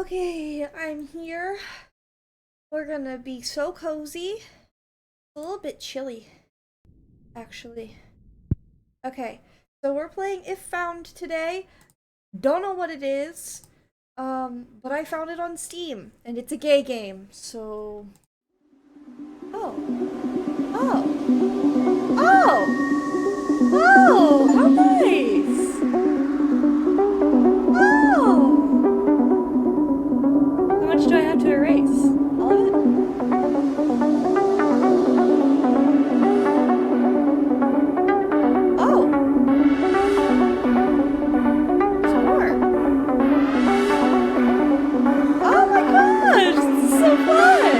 Okay, I'm here. We're gonna be so cozy. A little bit chilly, actually. Okay, so we're playing If Found today. Don't know what it is, but I found it on Steam, and it's a gay game, so... Oh. Oh. Oh! Oh! How nice! Oh! How much do I have to erase? All of it? Oh! There's more! Oh my gosh! This is so fun!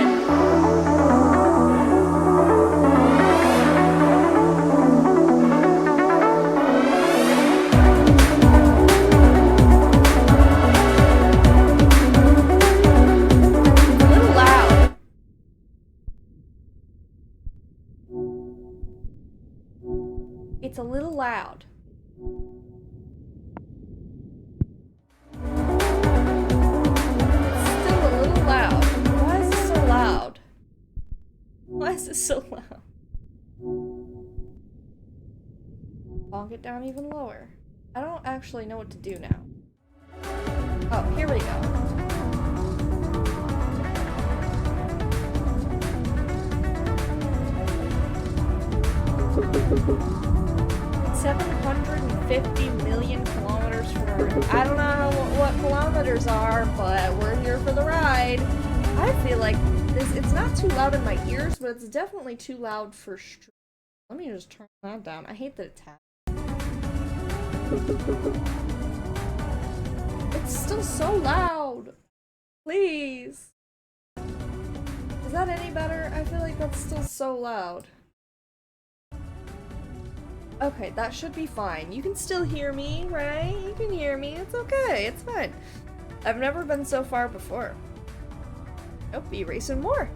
It's a little loud. It's a little loud. It's still a little loud. Why is this so loud? Why is this so loud? Bonk it down even lower. I don't actually know what to do now. Oh, here we go. 750 million kilometers per hour. I don't know what kilometers are, but we're here for the ride. I feel like it's not too loud in my ears, but it's definitely too loud for stream. Let me just turn that down. I hate that it's taps. It's still so loud. Please. Is that any better? I feel like that's still so loud. Okay, that should be fine. You can still hear me, right? You can hear me. It's okay. It's fine. I've never been so far before. Nope, erasing more.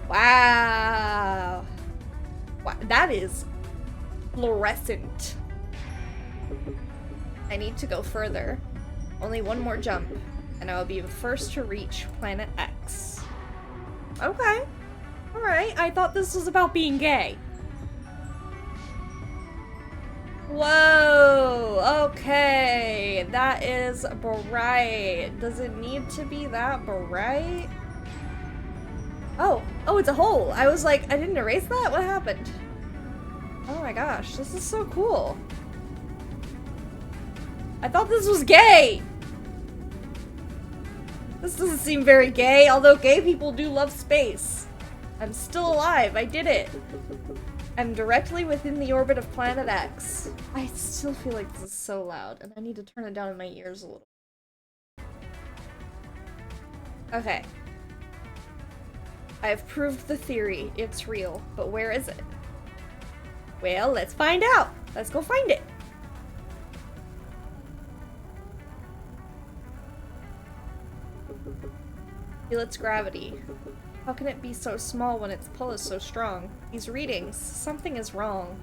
Wow. Wow, that is fluorescent. I need to go further. Only one more jump, and I will be the first to reach Planet X. Okay. Alright, I thought this was about being gay. Whoa, okay, that is bright. Does it need to be that bright? Oh, it's a hole. I was like, I didn't erase that? What happened? Oh my gosh, this is so cool. I thought this was gay! This doesn't seem very gay, although gay people do love space. I'm still alive, I did it. I'm directly within the orbit of Planet X. I still feel like this is so loud, and I need to turn it down in my ears a little. Okay. I have proved the theory. It's real. But where is it? Well, let's find out. Let's go find it. Feel its gravity. How can it be so small when its pull is so strong? These readings, something is wrong.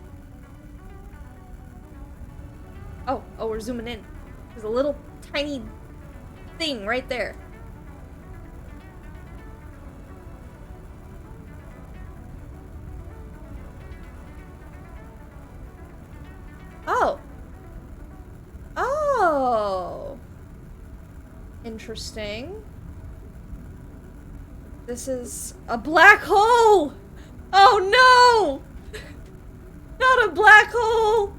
Oh, we're zooming in. There's a little tiny thing right there. Oh. Oh. Interesting. This is a black hole! Oh no! Not a black hole!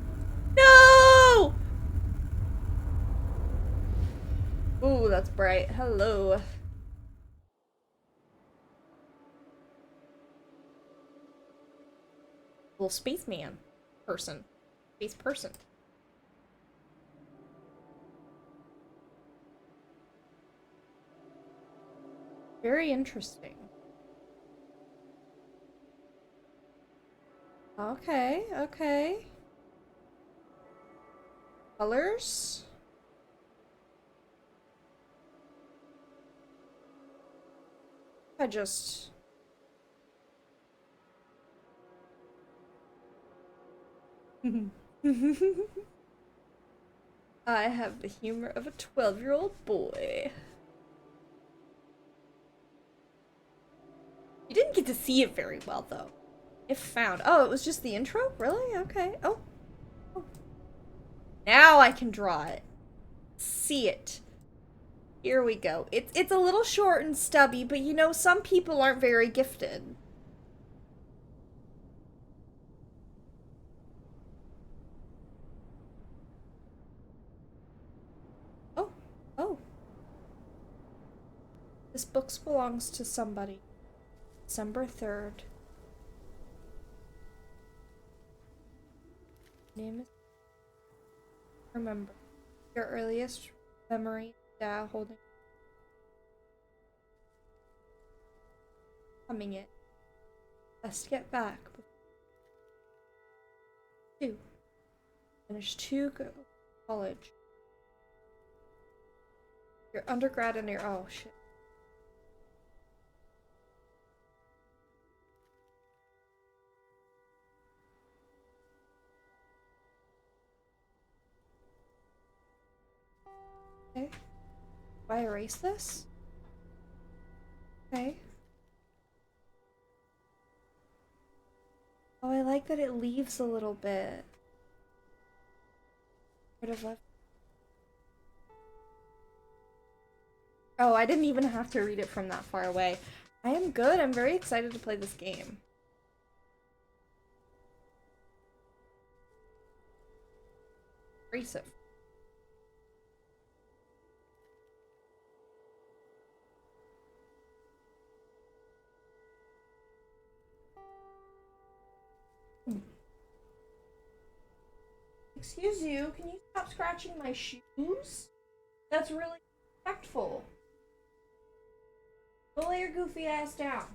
No! Ooh, that's bright. Hello. Little spaceman. Person. Space person. Very interesting. Okay, okay. Colors? I just... I have the humor of a 12-year-old boy. to see it very well, though. If found. Oh, it was just the intro? Really? Okay. Oh. Oh. Now I can draw it. See it. Here we go. It's a little short and stubby, but you know, some people aren't very gifted. Oh. Oh. This book belongs to somebody. December 3rd. Name is... Remember. Your earliest memory, Dad holding... Coming in. Best get back. 2. Finish 2 college. Your undergrad and your... Oh, shit. Okay. Do I erase this? Okay. Oh, I like that it leaves a little bit. Could have left. Oh, I didn't even have to read it from that far away. I am good. I'm very excited to play this game. Erase it. Excuse you, can you stop scratching my shoes? That's really respectful. Go lay your goofy ass down.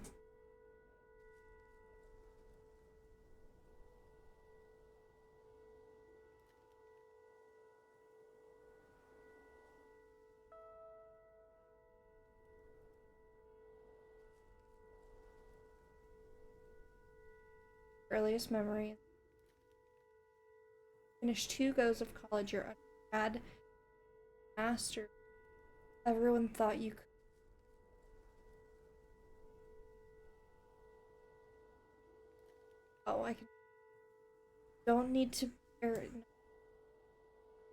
Earliest memory. Finish 2 goes of college, your undergrad, master. Everyone thought you could. Oh, I can. Don't need to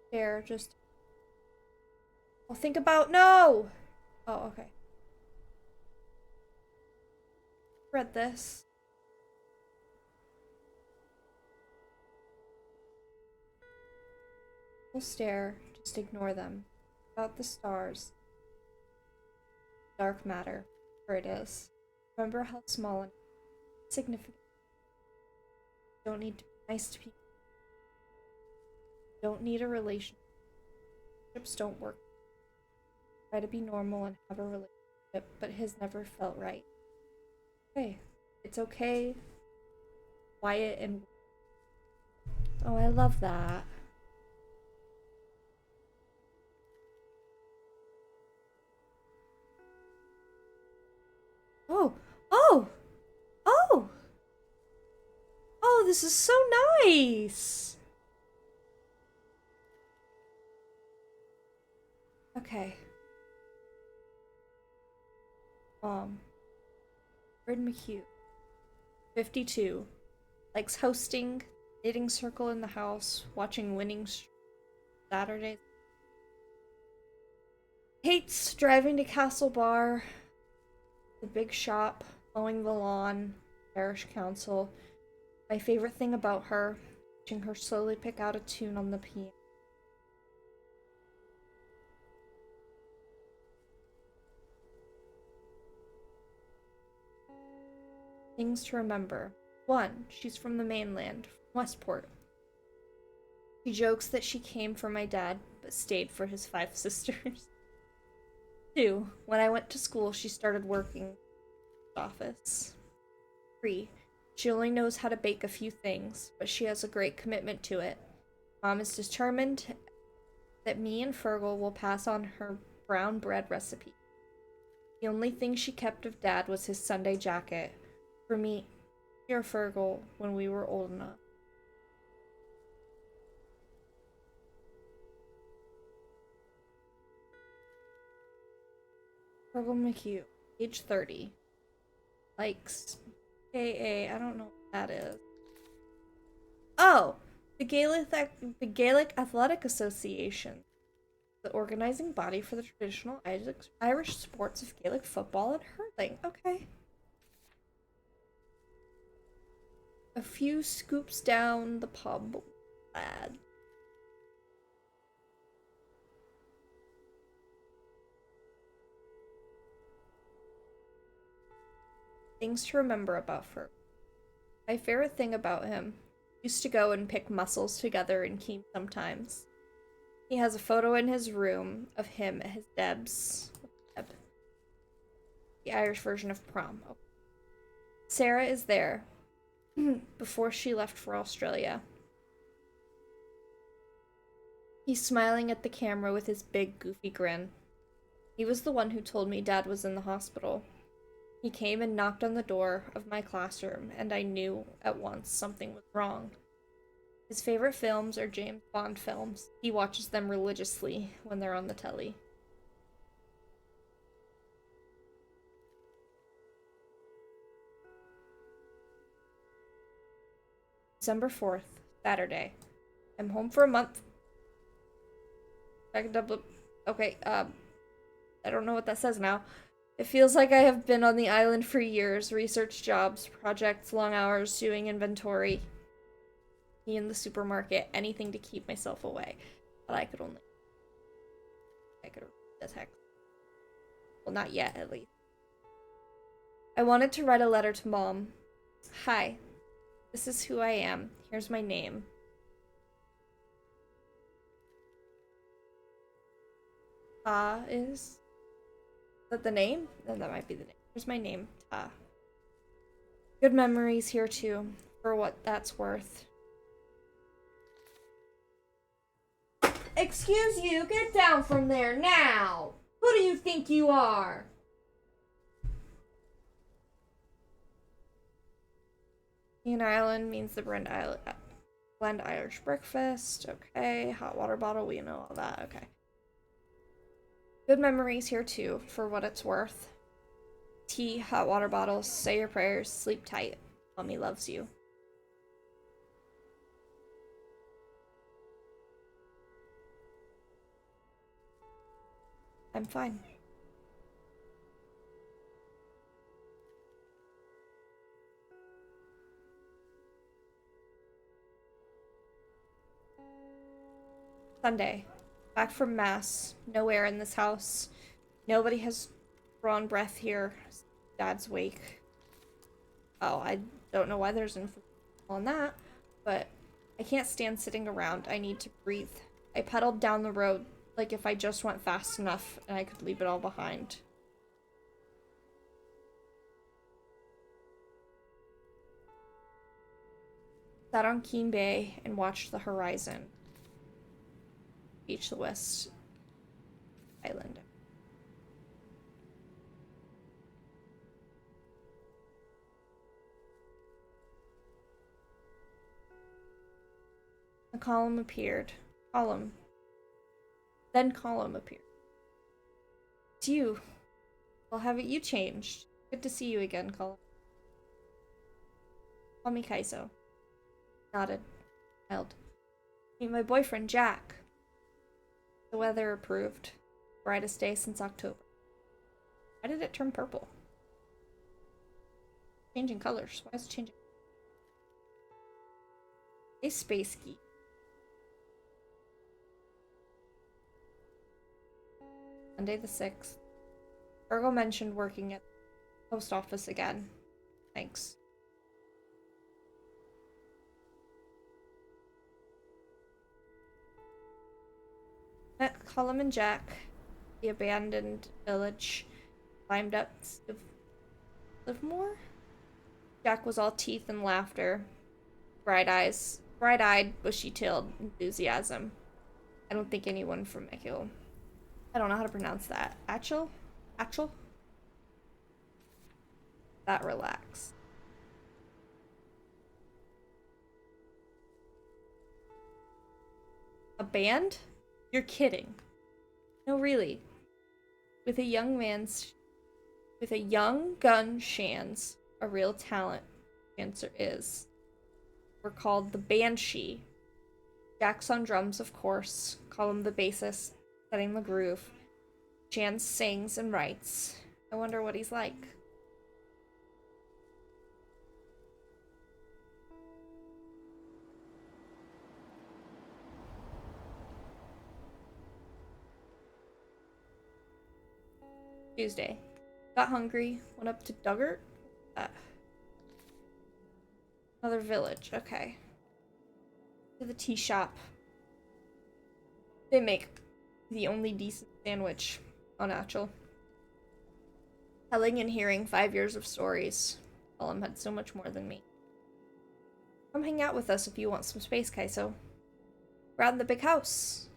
care, just. I'll think about. No! Oh, okay. Read this. We'll stare, just ignore them. About the stars. Dark matter. Where it is. Remember how small and significant. Don't need to be nice to people. Don't need a relationship. Relationships don't work. Try to be normal and have a relationship, but his never felt right. Okay. It's okay. Quiet and... Oh, I love that. Oh! Oh! Oh! Oh, this is so nice! Okay. Fred McHugh. 52. Likes hosting, knitting circle in the house, watching winning Saturdays. Hates driving to Castle Bar, the big shop, mowing the lawn, parish council. My favorite thing about her, watching her slowly pick out a tune on the piano. Things to remember. 1. She's from the mainland, Westport. She jokes that she came for my dad, but stayed for his 5 sisters. 2. When I went to school, she started working in the office. 3. She only knows how to bake a few things, but she has a great commitment to it. Mom is determined that me and Fergal will pass on her brown bread recipe. The only thing she kept of Dad was his Sunday jacket. For me, or Fergal, when we were old enough. Fergal McHugh, age 30. Likes AA. I don't know what that is. Oh, the Gaelic Athletic Association, the organizing body for the traditional Irish sports of Gaelic football and hurling. Okay. A few scoops down the pub, lad. Things to remember about her. My favorite thing about him. Used to go and pick mussels together in Keene sometimes. He has a photo in his room of him at his Deb's. Deb, the Irish version of prom. Oh. Sarah is there before she left for Australia. He's smiling at the camera with his big, goofy grin. He was the one who told me Dad was in the hospital. He came and knocked on the door of my classroom, and I knew at once something was wrong. His favorite films are James Bond films. He watches them religiously when they're on the telly. December 4th, Saturday. I'm home for a month. Okay, I don't know what that says now. It feels like I have been on the island for years. Research jobs, projects, long hours, doing inventory. Me in the supermarket, anything to keep myself away. But I could read the text. Well, not yet, at least. I wanted to write a letter to Mom. Hi. This is who I am. Here's my name. Is that the name? Then that might be the name. Here's my name. Good memories here too, for what that's worth. Excuse you, get down from there now! Who do you think you are? Ian Island means the blend Irish breakfast. Okay, hot water bottle, we know all that. Okay. Good memories here too, for what it's worth. Tea, hot water bottles, say your prayers, sleep tight. Mommy loves you. I'm fine. Sunday. Back from Mass. No air in this house. Nobody has drawn breath here. Dad's wake. Oh, I don't know why there's information on that, but I can't stand sitting around. I need to breathe. I pedaled down the road like if I just went fast enough and I could leave it all behind. Sat on Keene Bay and watched the horizon. Beach the West Island. A column appeared. Then column appeared. It's you. Well, haven't you changed? Good to see you again, column. Call me Kaiso. Nodded. Smiled. Meet my boyfriend, Jack. The weather approved. Brightest day since October. Why did it turn purple? Changing colors. Why is it changing? A space geek. Monday the 6th. Virgo mentioned working at the post office again. Thanks. Met Cullum and Jack, the abandoned village, climbed up to Livermore. Jack was all teeth and laughter, bright-eyed, bushy-tailed enthusiasm. I don't think anyone from Echo. I don't know how to pronounce that. Achel? That relax. A band? You're kidding. No, really. With a young gun Shan's a real talent. The answer is we're called the Banshee. Jack's on drums, of course. Call him the bassist, setting the groove. Chance sings and writes. I wonder what he's like. Tuesday. Got hungry, went up to Duggart. Another village, okay. To the tea shop. They make the only decent sandwich on Achel. Telling and hearing 5 years of stories. Colum had so much more than me. Come hang out with us if you want some space, Kaiso. Around the big house.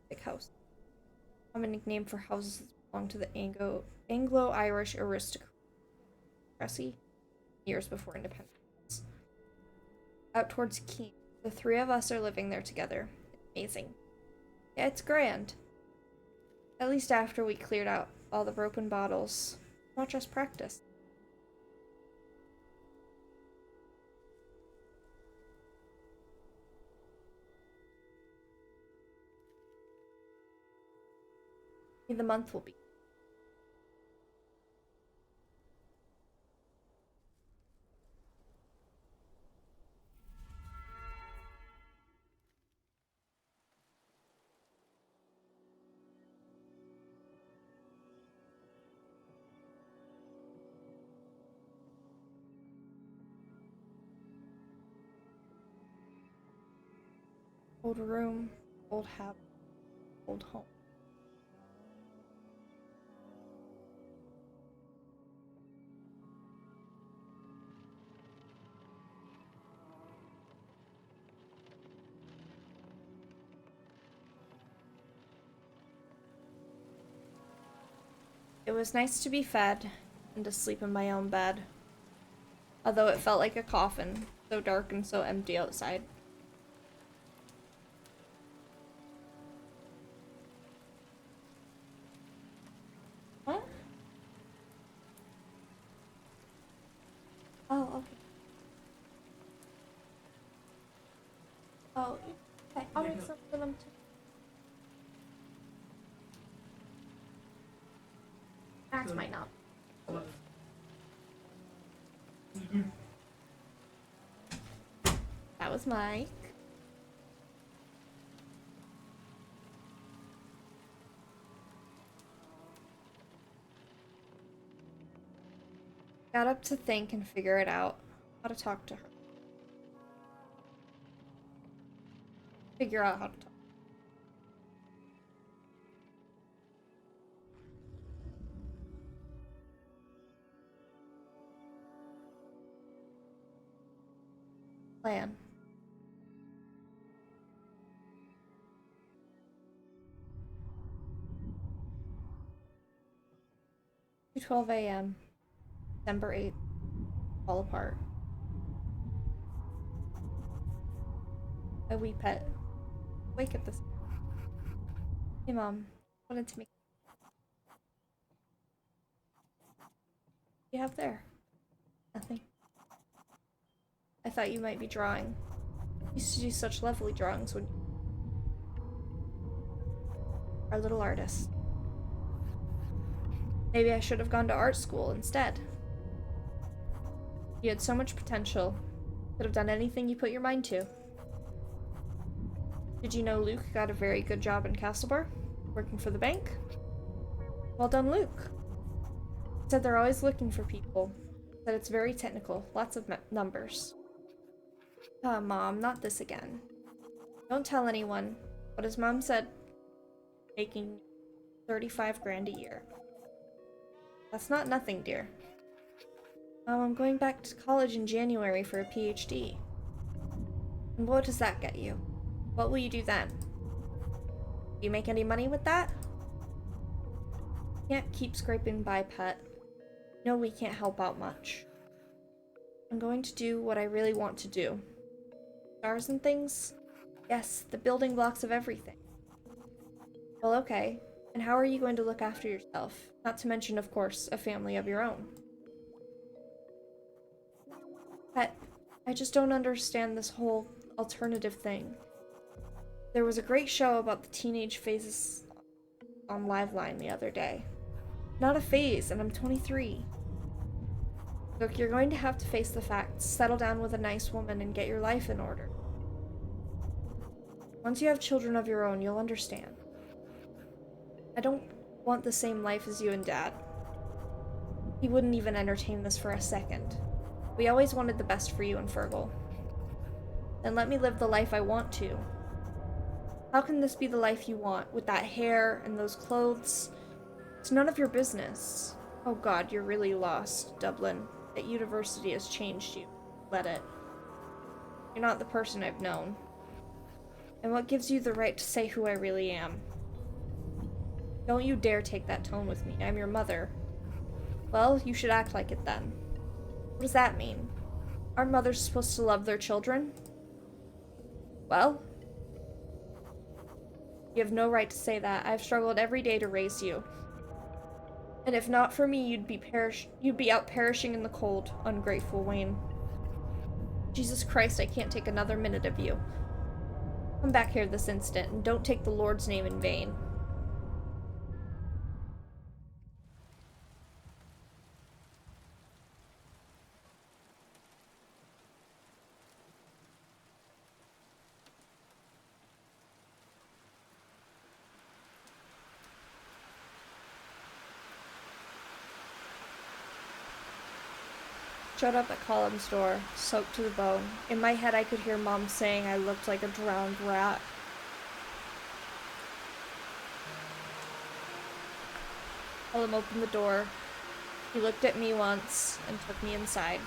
Big house. Common nickname for houses that belong to the Anglo-Irish aristocracy years before independence. Out towards Keene. The three of us are living there together. It's amazing. Yeah, it's grand. At least after we cleared out all the broken bottles. Not just practice. The month will be. Old room, old habit, old home. It was nice to be fed and to sleep in my own bed. Although it felt like a coffin, so dark and so empty outside. What? Oh, okay. Oh, okay. I'll make some for them too. Max might not. That was Mike. Got up to think and figure it out. How to talk to her. Figure out how to talk. Plan. 2:12 a.m. December 8th. Fall apart. My wee pet. Wake at this. Hey, Mom. Wanted to make. What do you have there? Nothing. I thought you might be drawing. You used to do such lovely drawings when you... Our little artist. Maybe I should have gone to art school instead. You had so much potential. Could have done anything you put your mind to. Did you know Luke got a very good job in Castlebar? Working for the bank? Well done, Luke. He said they're always looking for people. That it's very technical. Lots of numbers. Mom, not this again. Don't tell anyone. But as Mom said, making 35 grand a year. That's not nothing, dear. I'm going back to college in January for a PhD. And what does that get you? What will you do then? Do you make any money with that? Can't keep scraping by, pet. No, we can't help out much. I'm going to do what I really want to do. Stars and things? Yes, the building blocks of everything. Well, okay. And how are you going to look after yourself? Not to mention, of course, a family of your own. I just don't understand this whole alternative thing. There was a great show about the teenage phases on Liveline the other day. Not a phase, and I'm 23. Look, you're going to have to face the facts, settle down with a nice woman, and get your life in order. Once you have children of your own, you'll understand. I don't want the same life as you and Dad. He wouldn't even entertain this for a second. We always wanted the best for you and Fergal. Then let me live the life I want to. How can this be the life you want, with that hair and those clothes? It's none of your business. Oh god, you're really lost, Dublin. That university has changed you. Let it. You're not the person I've known. And what gives you the right to say who I really am? Don't you dare take that tone with me. I'm your mother. Well, you should act like it then. What does that mean? Aren't mothers supposed to love their children? Well, you have no right to say that. I've struggled every day to raise you. And if not for me, you'd be out perishing in the cold, ungrateful Wayne. Jesus Christ, I can't take another minute of you. Come back here this instant, and don't take the Lord's name in vain. Showed up at Column's door, soaked to the bone. In my head, I could hear Mom saying I looked like a drowned rat. Colum opened the door. He looked at me once and took me inside.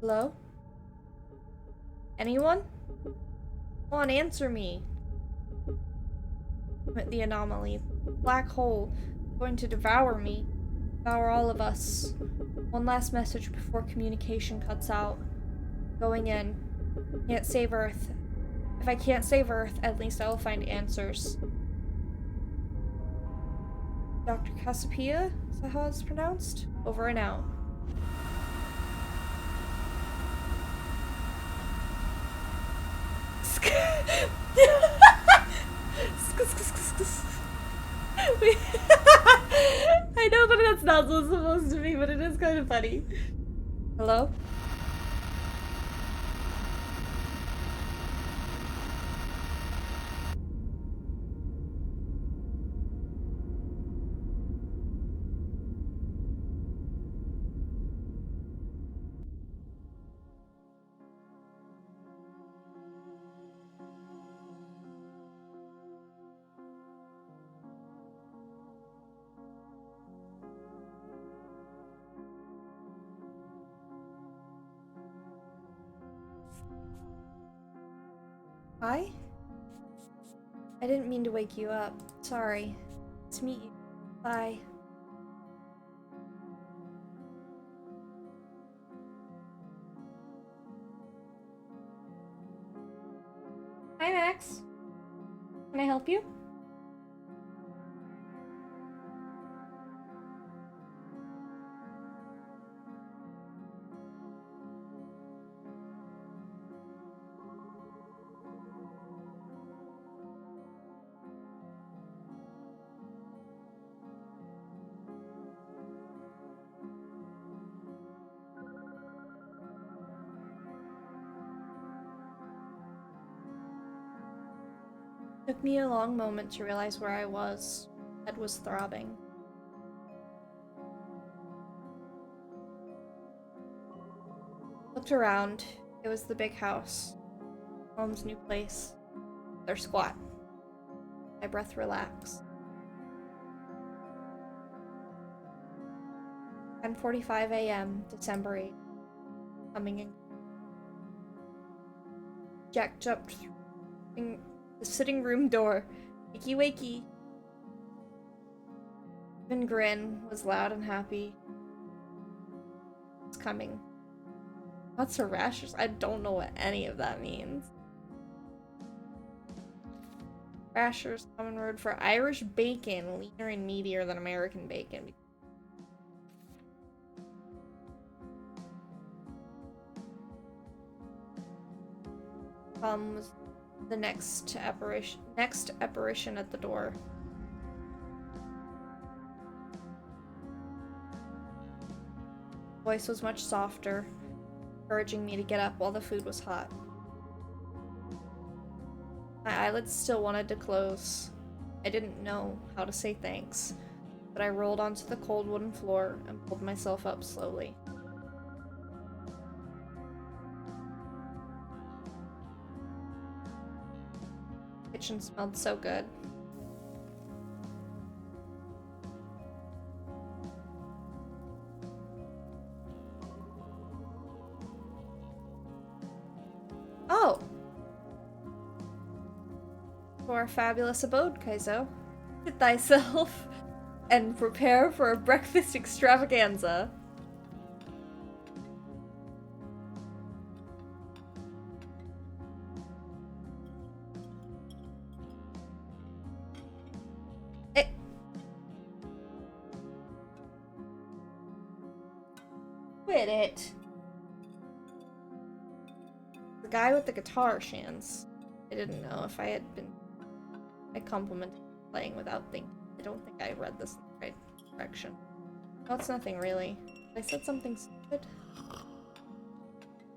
Hello? Anyone? Come on, answer me. I'm at the anomaly. Black hole. Going to devour me. Devour all of us. One last message before communication cuts out. Going in. Can't save Earth. If I can't save Earth, at least I will find answers. Dr. Cassiopeia? Is that how it's pronounced? Over and out. I know that that's not what it's supposed to be, but it is kind of funny. Hello? Hi? I didn't mean to wake you up. Sorry. Let's meet you. Bye. Hi, Max. Can I help you? Took me a long moment to realize where I was. Head was throbbing. Looked around. It was the big house. Mom's new place. They're squat. My breath relaxed. 10:45 a.m., December 8th. Coming in. Jack jumped through the sitting room door. Wakey wakey. Even grin was loud and happy. It's coming. Lots of rashers. I don't know what any of that means. Rashers, common word for Irish bacon, leaner and meatier than American bacon. Was the next apparition at the door. Voice was much softer, encouraging me to get up while the food was hot. My eyelids still wanted to close. I didn't know how to say thanks, but I rolled onto the cold wooden floor and pulled myself up slowly. The kitchen smelled so good. Oh! To our fabulous abode, Kaizo. Sit thyself and prepare for a breakfast extravaganza. Quit it. The guy with the guitar, Shans. I didn't know if I had been... I complimented playing without thinking. I don't think I read this in the right direction. No, it's nothing really. I said something stupid.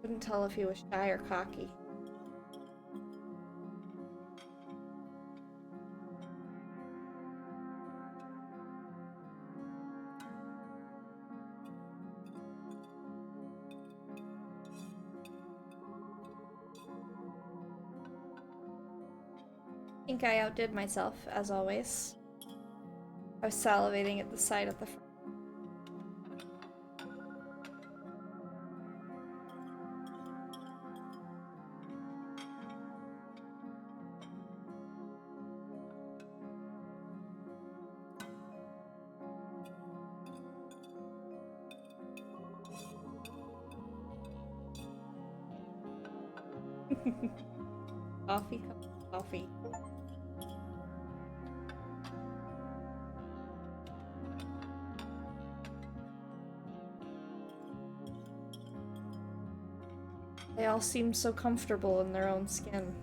Couldn't tell if he was shy or cocky. I think I outdid myself, as always. I was salivating at the sight of the front. Coffee, coffee. They all seemed so comfortable in their own skin.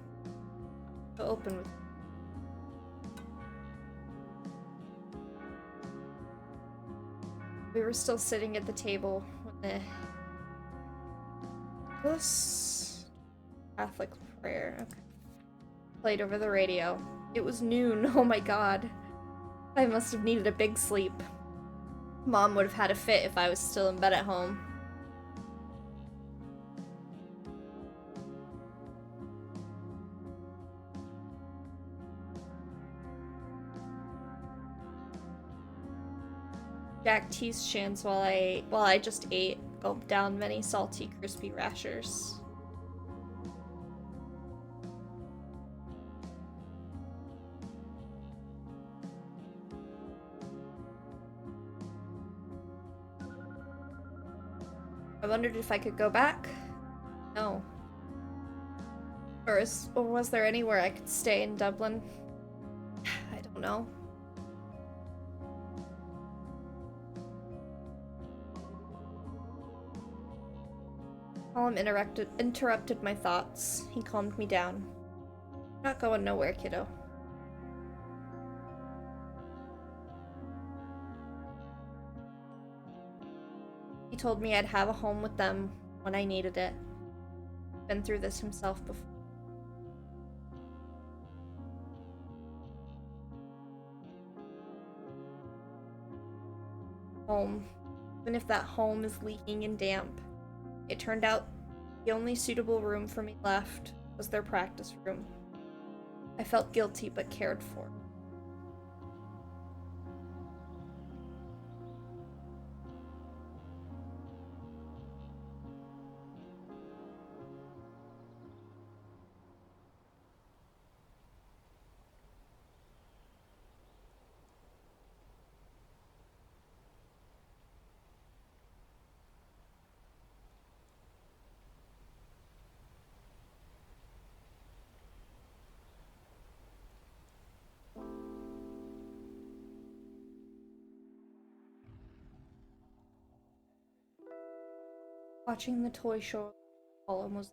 So open with. We were still sitting at the table when this Catholic prayer played over the radio. It was noon. Oh my god. I must have needed a big sleep. Mom would have had a fit if I was still in bed at home. Jack teased Shans while I just ate, gulped down many salty, crispy rashers. I wondered if I could go back. No. Or was there anywhere I could stay in Dublin? I don't know. Colin interrupted my thoughts. He calmed me down. I'm not going nowhere, kiddo. He told me I'd have a home with them when I needed it. Been through this himself before. home, even if that home is leaking and damp. It turned out the only suitable room for me left was their practice room. I felt guilty but cared for. Watching the toy show almost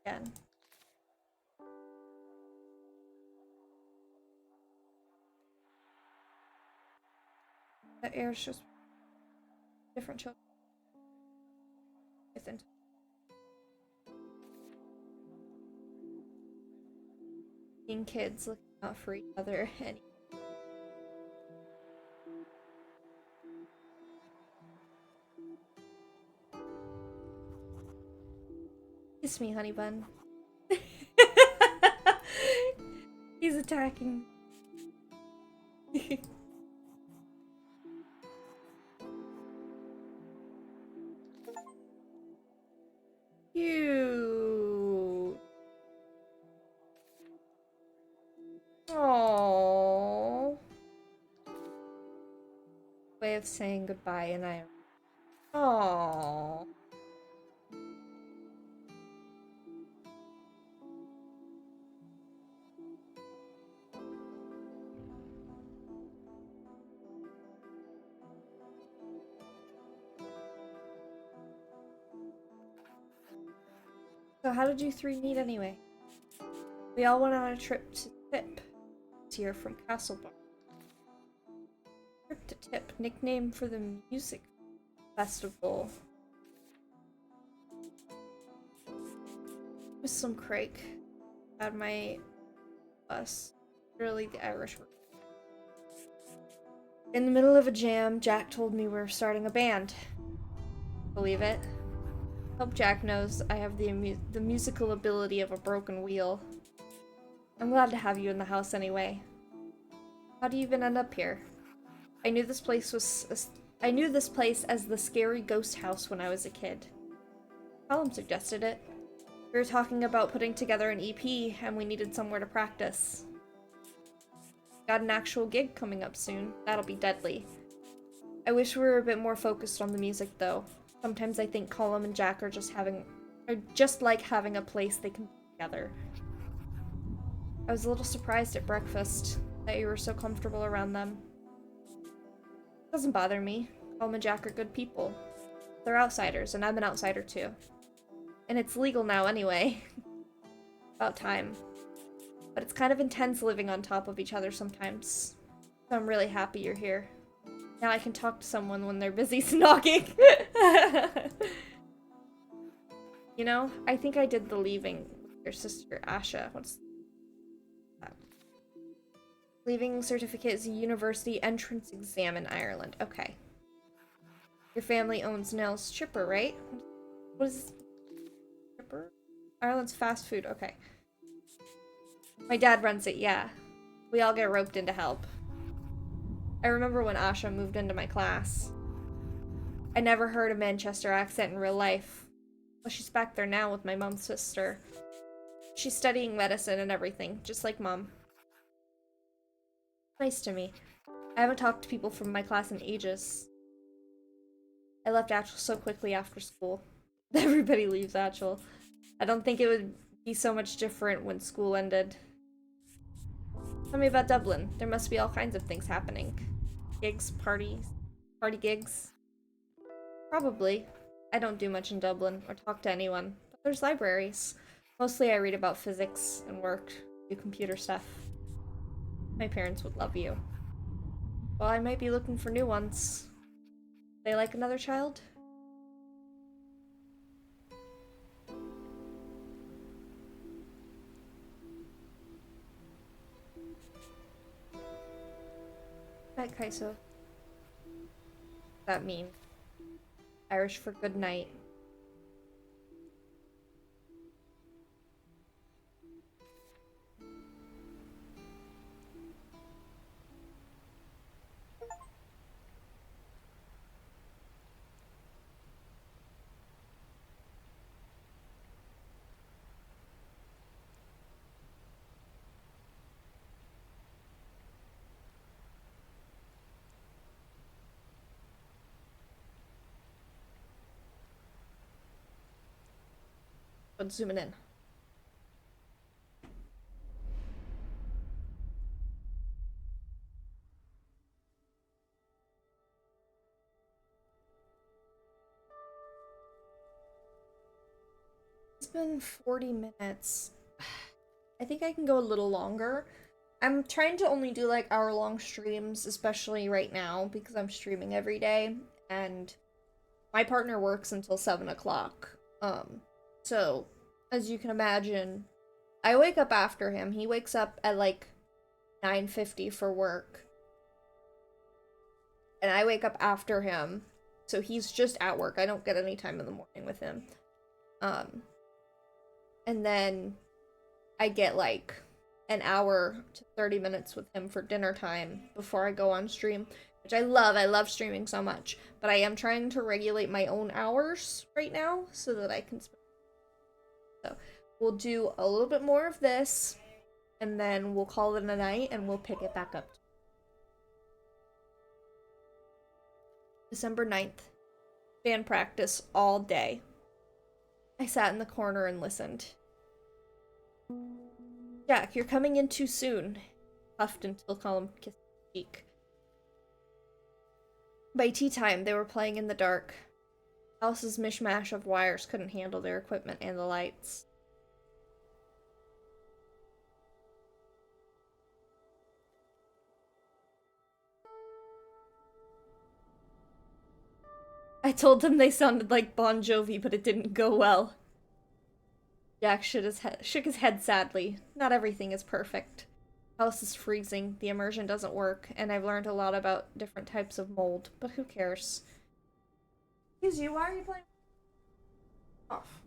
again. The air's just different children. Being kids looking out for each other and kiss me, honey bun. He's attacking. Cute. Aww. Way of saying goodbye, and I. Aww. So how did you three meet anyway? We all went on a trip to Tip this year from Castle Bar. Trip to Tip, nickname for the music festival. With some Craig at my bus. Really the Irish word. In the middle of a jam, Jack told me we were starting a band. Believe it? Hope Jack knows I have the musical ability of a broken wheel. I'm glad to have you in the house anyway. How do you even end up here? I knew this place as the scary ghost house when I was a kid. Colin suggested it. We were talking about putting together an EP, and we needed somewhere to practice. Got an actual gig coming up soon. That'll be deadly. I wish we were a bit more focused on the music, though. Sometimes I think Colin and Jack are just like having a place they can put together. I was a little surprised at breakfast that you were so comfortable around them. It doesn't bother me. Colin and Jack are good people. They're outsiders, and I'm an outsider too. And it's legal now anyway. About time. But it's kind of intense living on top of each other sometimes. So I'm really happy you're here. Now I can talk to someone when they're busy snogging. You know, I think I did the leaving with your sister, Asha. What's that? Leaving certificate is a university entrance exam in Ireland. Okay. Your family owns Nell's Chipper, right? What is Chipper? Ireland's fast food. Okay. My dad runs it, yeah. We all get roped in to help. I remember when Asha moved into my class. I never heard a Manchester accent in real life. Well, she's back there now with my mom's sister. She's studying medicine and everything, just like Mom. Nice to me. I haven't talked to people from my class in ages. I left Atchel so quickly after school. Everybody leaves Atchel. I don't think it would be so much different when school ended. Tell me about Dublin. There must be all kinds of things happening. Gigs, party gigs. Probably. I don't do much in Dublin or talk to anyone, but there's libraries. Mostly I read about physics and work, do computer stuff. My parents would love you. Well, I might be looking for new ones. They like another child? Right, Kaiso. that mean? Irish for good night. But zooming in. It's been 40 minutes. I think I can go a little longer. I'm trying to only do like hour-long streams, especially right now, because I'm streaming every day, and my partner works until 7 o'clock. So, as you can imagine, I wake up after him. He wakes up at like 9:50 for work. And I wake up after him. So he's just at work. I don't get any time in the morning with him. And then I get like an hour to 30 minutes with him for dinner time before I go on stream, which I love. I love streaming so much, but I am trying to regulate my own hours right now so that I can spend. So we'll do a little bit more of this, and then we'll call it a night, and we'll pick it back up. December 9th. Band practice all day. I sat in the corner and listened. Jack, you're coming in too soon. Puffed until Colin kissed his cheek. By tea time, they were playing in the dark. House's mishmash of wires couldn't handle their equipment and the lights. I told them they sounded like Bon Jovi, but it didn't go well. Jack shook his head sadly. Not everything is perfect. House is freezing, the immersion doesn't work, and I've learned a lot about different types of mold, but who cares? Excuse you, why are you playing off?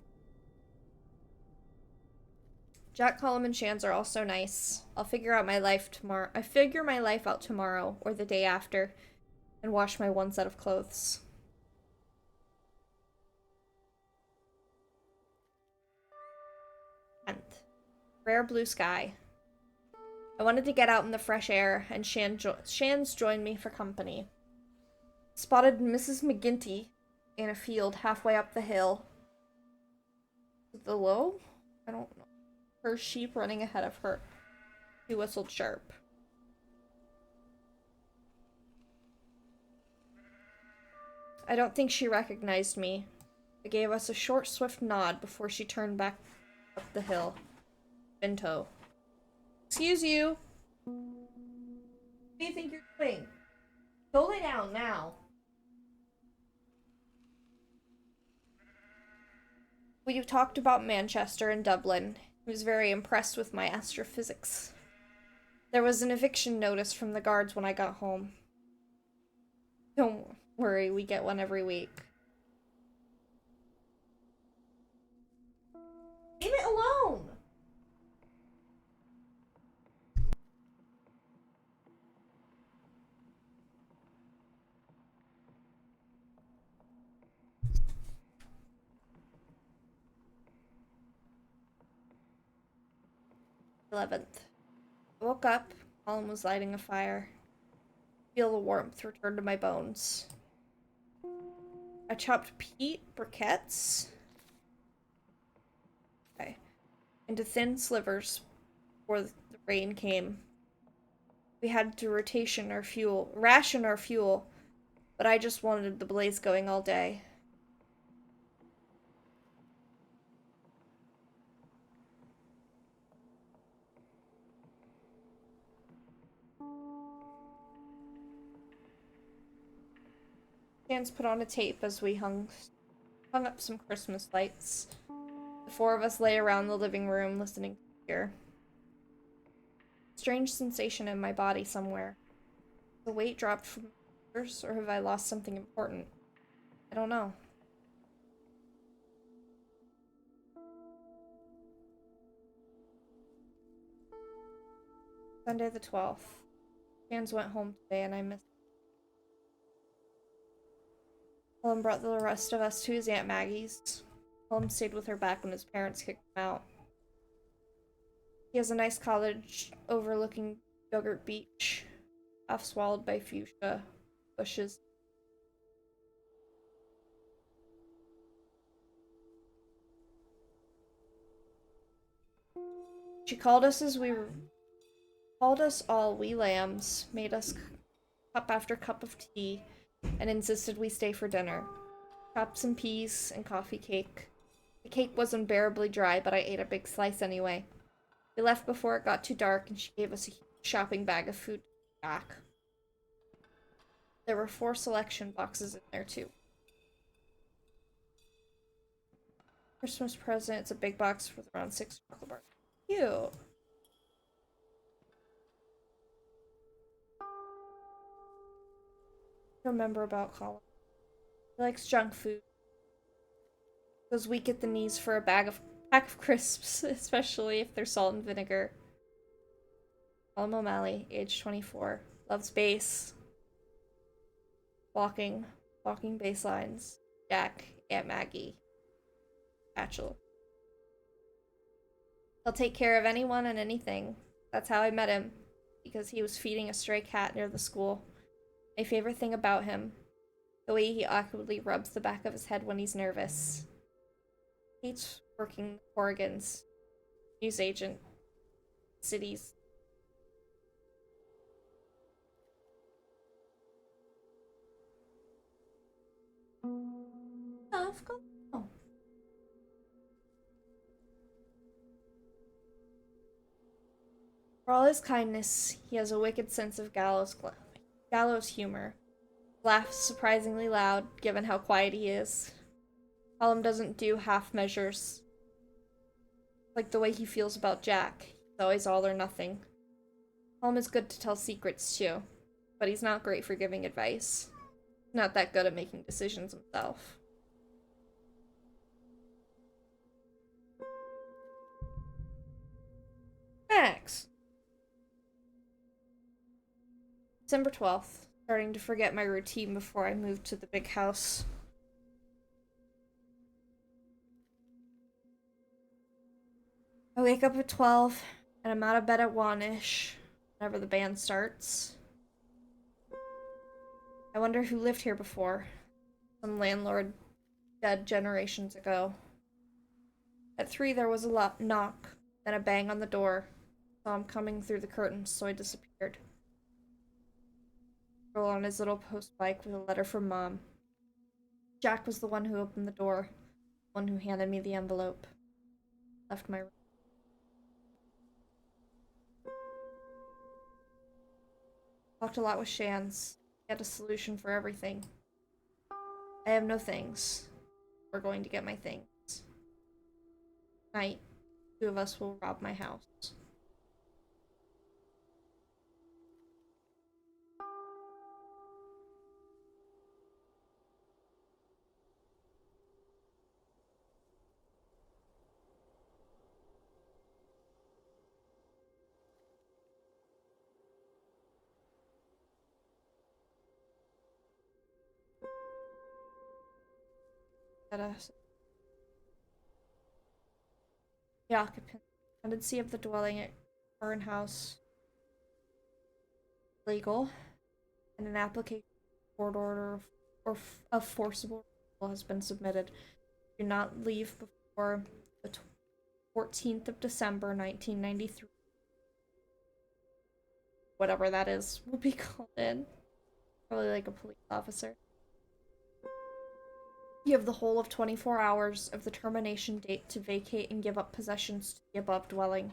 Jack, Colum, and Shans are all so nice. I'll figure out my life tomorrow. I figure my life out tomorrow, or the day after, and wash my one set of clothes. Rare blue sky. I wanted to get out in the fresh air, and Shan's joined me for company. Spotted Mrs. McGinty in a field halfway up the hill. The low? I don't know. Her sheep running ahead of her. She whistled sharp. I don't think she recognized me. She gave us a short, swift nod before she turned back up the hill. Bento. Excuse you. What do you think you're doing? Go lay down now. We've talked about Manchester and Dublin. He was very impressed with my astrophysics. There was an eviction notice from the guards when I got home. Don't worry, we get one every week. Leave it alone! I woke up. Colin was lighting a fire. Feel the warmth return to my bones. I chopped peat briquettes. Okay. Into thin slivers before the rain came. We had to ration our fuel, but I just wanted the blaze going all day. Chance put on a tape as we hung up some Christmas lights. The four of us lay around the living room listening to hear. Strange sensation in my body somewhere. The weight dropped from or have I lost something important? I don't know. Sunday the 12th. Jans went home today and I missed Colin brought the rest of us to his Aunt Maggie's. Colin stayed with her back when his parents kicked him out. He has a nice cottage overlooking Yogurt Beach, half swallowed by fuchsia bushes. She called us called us all wee lambs, made us cup after cup of tea, and insisted we stay for dinner. Chops and peas and coffee cake. The cake was unbearably dry, but I ate a big slice anyway. We left before it got too dark, and she gave us a huge shopping bag of food to take back. There were 4 selection boxes in there, too. Christmas present, it's a big box with around 6 chocolate bars. Cute. Remember about Colin. He likes junk food. Goes weak at the knees for a pack of crisps, especially if they're salt and vinegar. Colin O'Malley, age 24. Loves bass. Walking bass lines. Jack, Aunt Maggie. Bachelor. He'll take care of anyone and anything. That's how I met him, because he was feeding a stray cat near the school. My favorite thing about him, the way he awkwardly rubs the back of his head when he's nervous. Hates working Corrigan's newsagent cities. Oh, of course. Oh. For all his kindness, he has a wicked sense of gallows humor. Laughs surprisingly loud, given how quiet he is. Colum doesn't do half measures. Like the way he feels about Jack. He's always all or nothing. Colum is good to tell secrets, too. But he's not great for giving advice. Not that good at making decisions himself. Max! December 12th. Starting to forget my routine before I moved to the big house. I wake up at 12, and I'm out of bed at 1-ish, whenever the band starts. I wonder who lived here before. Some landlord dead generations ago. At 3, there was a knock, then a bang on the door. Saw him coming through the curtains, so I disappeared. Girl on his little post bike with a letter from Mom. Jack was the one who opened the door, the one who handed me the envelope. Left my room. Talked a lot with Shans. He had a solution for everything. I have no things. We're going to get my things. Tonight, 2 of us will rob my house. The occupant. Tendency of the dwelling at current house. Legal. And an application for court order of forcible removal has been submitted. Do not leave before the 14th of December, 1993. Whatever that is will be called in. Probably like a police officer. You have the whole of 24 hours of the termination date to vacate and give up possessions to the above dwelling.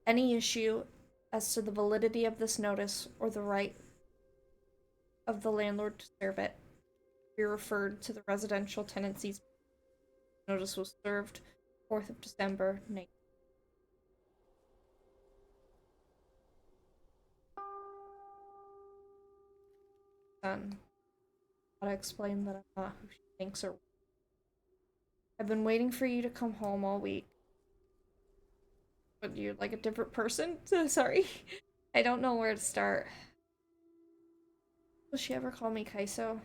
Any issue as to the validity of this notice or the right of the landlord to serve it be referred to the residential tenancies. Notice was served 4th of December, 19. son. Gotta explain that I'm not who she thinks or. I've been waiting for you to come home all week. But you're like a different person? Sorry. I don't know where to start. Will she ever call me Kaiso?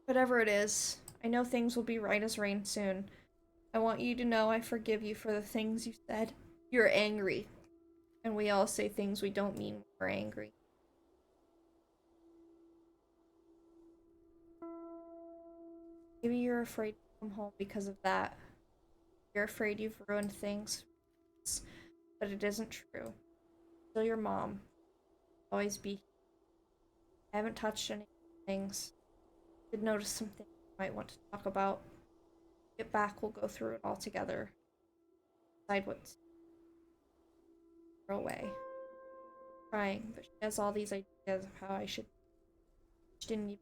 Whatever it is, I know things will be right as rain soon. I want you to know I forgive you for the things you said. You're angry. And we all say things we don't mean when we're angry. Maybe you're afraid to come home because of that. You're afraid you've ruined things. But it isn't true. Still your mom. Always be. I haven't touched any things. Did notice something you might want to talk about. Get back, we'll go through it all together. Decide what's throw away. Trying, but she has all these ideas of how I should. She didn't even.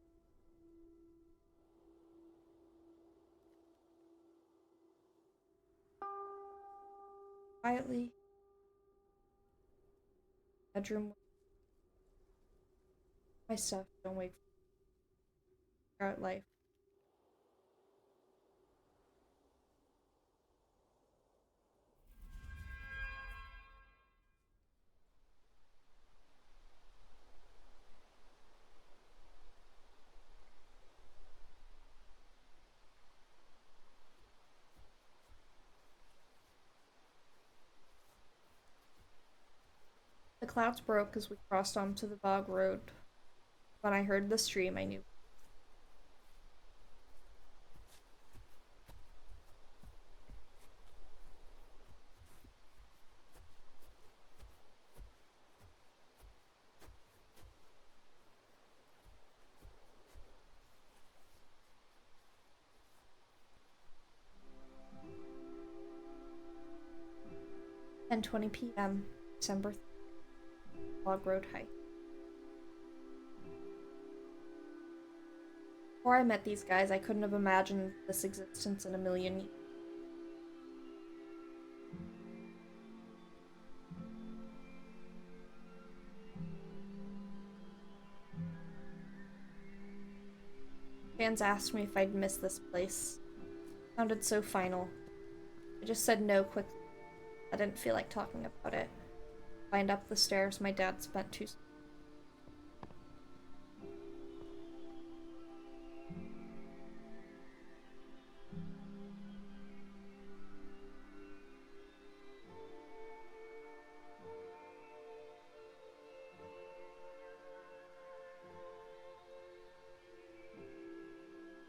Quietly. Bedroom. My stuff. Don't wait for out life. The clouds broke as we crossed onto the bog road. When I heard the stream, I knew. Ten 20 p.m. December 3rd, Bog Road Hike. Before I met these guys, I couldn't have imagined this existence in a million years. Fans asked me if I'd miss this place. It sounded so final. I just said no quickly. I didn't feel like talking about it. Climbed up the stairs my dad spent too.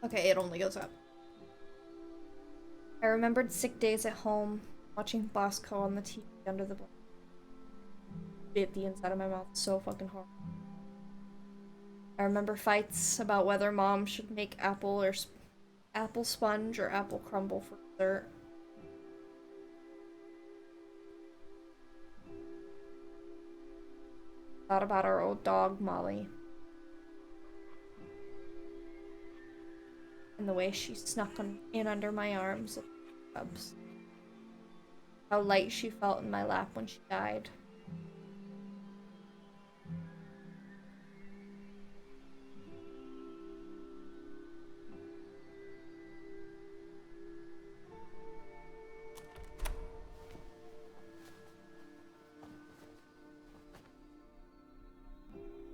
Okay, it only goes up. I remembered sick days at home, watching Bosco on the TV under the blanket. Bit the inside of my mouth so fucking hard. I remember fights about whether mom should make apple sponge or apple crumble for dessert. Thought about our old dog, Molly. And the way she snuck in under my arms at cubs. How light she felt in my lap when she died.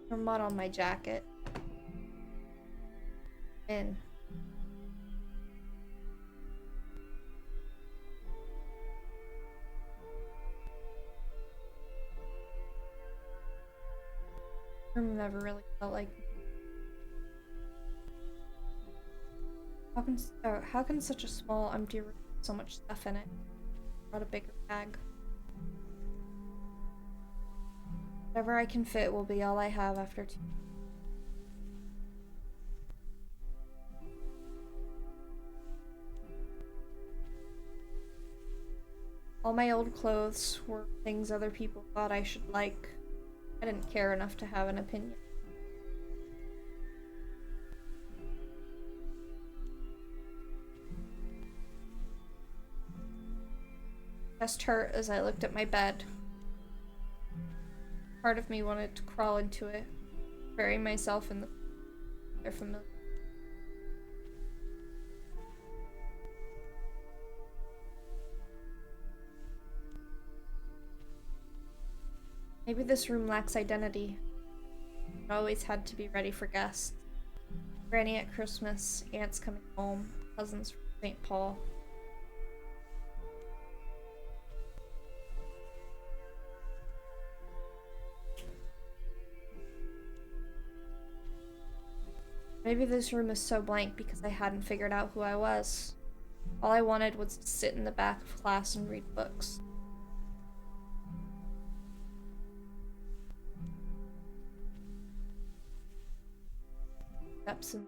Her mud on my jacket. In. Room never really felt like. How can such a small, empty room have so much stuff in it? Brought a bigger bag. Whatever I can fit will be all I have after 2. All my old clothes were things other people thought I should like. I didn't care enough to have an opinion. Chest hurt as I looked at my bed. Part of me wanted to crawl into it, bury myself in the They're familiar. Maybe this room lacks identity. It always had to be ready for guests. Granny at Christmas, aunts coming home, cousins from St. Paul. Maybe this room is so blank because I hadn't figured out who I was. All I wanted was to sit in the back of class and read books. Steps and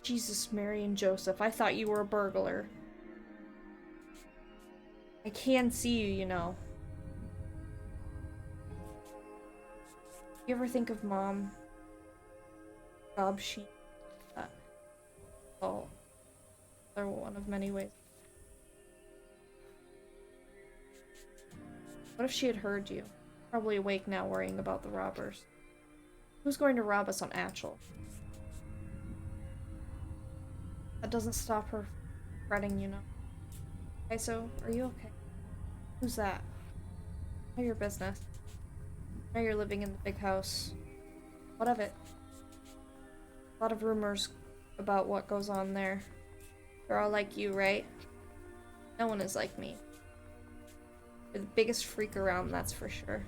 Jesus, Mary, and Joseph, I thought you were a burglar. I can see you, you know. You ever think of Mom? Job she... Oh. They're one of many ways. What if she had heard you? Probably awake now worrying about the robbers. Who's going to rob us on Atchel? That doesn't stop her fretting, you know. Okay, so, are you okay? Who's that? Know your business. Know you're living in the big house. What of it? A lot of rumors about what goes on there. They're all like you, right? No one is like me. You're the biggest freak around, that's for sure.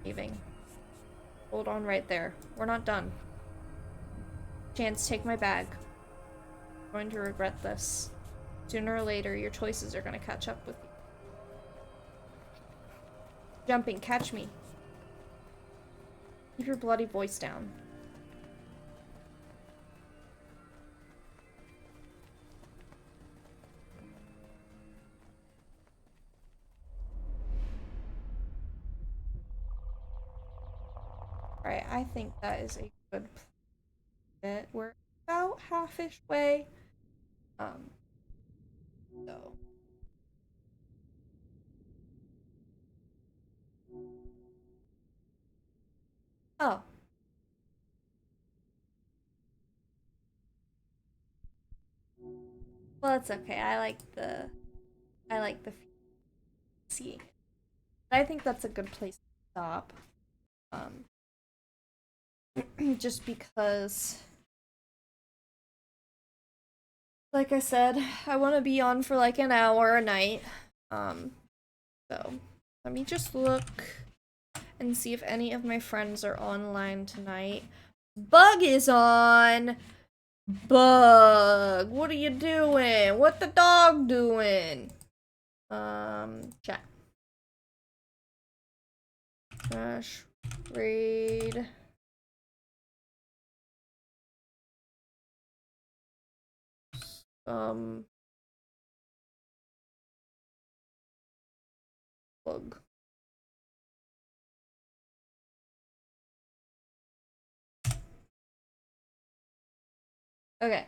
Leaving. Hold on right there. We're not done. Chance, take my bag. I'm going to regret this. Sooner or later, your choices are going to catch up with you. Jumping, catch me. Keep your bloody voice down. Alright, I think that is a good bit. We're about half-ish way. So. Oh. Well, it's okay. I like the seeing. I think that's a good place to stop. Just because, like I said, I want to be on for like an hour a night. So let me just look and see if any of my friends are online tonight. Bug is on. Bug, what are you doing? What the dog doing? Chat. Dash raid. Bug. Okay.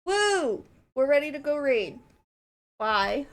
Woo! We're ready to go raid. Bye.